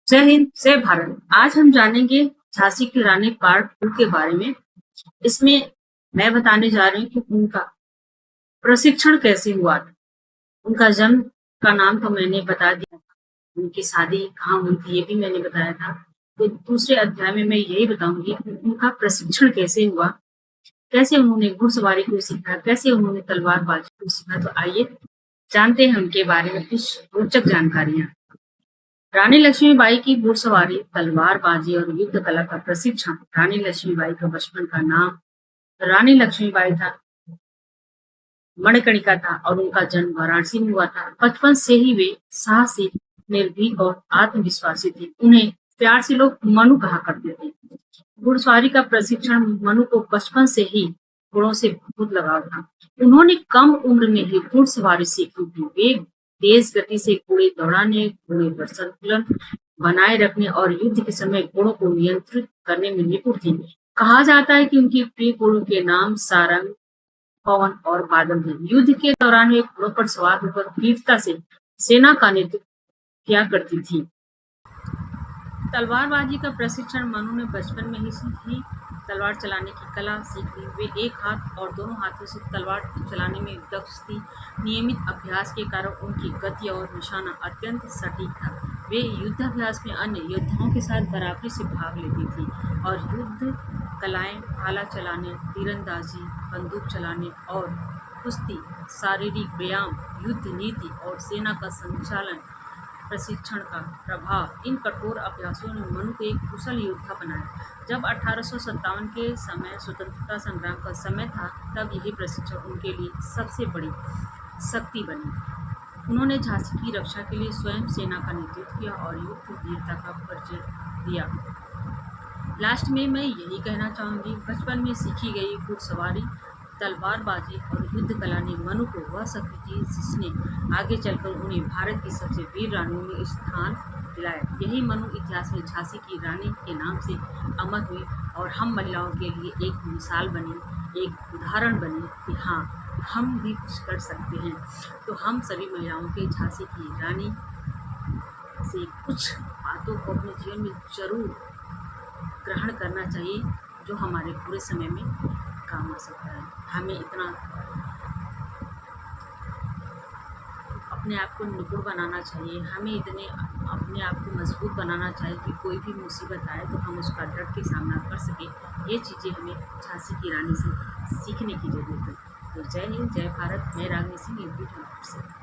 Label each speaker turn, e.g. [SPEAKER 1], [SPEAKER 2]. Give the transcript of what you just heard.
[SPEAKER 1] जय हिंद, जय भारत। आज हम जानेंगे झांसी की रानी पार्ट 2 के बारे में। इसमें मैं बताने जा रही हूँ कि उनका प्रशिक्षण कैसे हुआ था। उनका जन्म का नाम तो मैंने बता दिया था, उनकी शादी कहाँ हुई थी ये भी मैंने बताया था। तो दूसरे अध्याय में मैं यही बताऊंगी कि उनका प्रशिक्षण कैसे हुआ, कैसे उन्होंने घुड़सवारी को सीखा, कैसे उन्होंने तलवारबाजी को सीखा। तो आइए जानते हैं उनके बारे में कुछ रोचक जानकारियां। रानी लक्ष्मीबाई की घुड़सवारी, तलवारबाजी और युद्ध कला का प्रशिक्षण। रानी लक्ष्मीबाई का बचपन का नाम रानी लक्ष्मीबाई था, मणिकर्णिका था और उनका जन्म वाराणसी में हुआ था। बचपन से ही वे साहसी, निर्भीक और आत्मविश्वासी थे। उन्हें प्यार से लोग मनु कहा करते थे। घुड़सवारी का प्रशिक्षण। मनु को बचपन से ही घोड़ों से बहुत लगाव था। उन्होंने कम उम्र में ही घुड़सवारी सीखी थी। वे तेज गति से घोड़े दौड़ाने, घोड़े पर संतुलन बनाए रखने और युद्ध के समय घोड़ों को नियंत्रित करने में निपुण थी। कहा जाता है कि उनके प्रिय घोड़ों के नाम सारंग, पवन और बादल थे। युद्ध के दौरान वे घोड़ों पर सवार होकर वीरता से सेना का नेतृत्व किया करती थी। तलवारबाजी का प्रशिक्षण। मनु ने बचपन में ही तलवार चलाने की कला सीख ली। वे एक हाथ और दोनों हाथों से तलवार चलाने में दक्ष थी। नियमित अभ्यास के कारण उनकी गति और निशाना अत्यंत सटीक था। वे युद्धाभ्यास में अन्य योद्धाओं के साथ बराबरी से भाग लेती थी और युद्ध कलाएं, भाला चलाने, तीरंदाजी, बंदूक चलाने और कुश्ती, शारीरिक व्यायाम, युद्ध नीति और सेना का संचालन प्रशिक्षण का प्रभाव। इन कठोर अभ्यासों ने मनु को एक कुशल योद्धा बनाया। जब 1857 के समय स्वतंत्रता संग्राम का समय था, तब यही प्रशिक्षण उनके लिए सबसे बड़ी शक्ति बनी। उन्होंने झांसी की रक्षा के लिए स्वयं सेना का नेतृत्व किया और युद्ध वीरता का परिचय दिया। लास्ट में मैं यही कहना चाहूँगी, बचपन में सीखी गई घुड़सवारी, तलवारबाजी और युद्ध कला ने मनु को वह शक्ति दी जिसने आगे चलकर उन्हें भारत की सबसे वीर रानियों में स्थान दिलाया। यही मनु इतिहास में झांसी की रानी के नाम से अमर हुई और हम महिलाओं के लिए एक मिसाल बनी, एक उदाहरण बनी कि हाँ, हम भी कुछ कर सकते हैं। तो हम सभी महिलाओं के झांसी की रानी से कुछ बातों को अपने जीवन में जरूर ग्रहण करना चाहिए, जो हमारे पूरे समय में काम आ सकता है। हमें इतना अपने आप को निपुण बनाना चाहिए, हमें इतने अपने आप को मजबूत बनाना चाहिए कि कोई भी मुसीबत आए तो हम उसका डट के सामना कर सकें। ये चीज़ें हमें झांसी की रानी से सीखने की जरूरत है। तो जय हिंद, जय भारत। मैं रागिनी सिंह, यूपी से।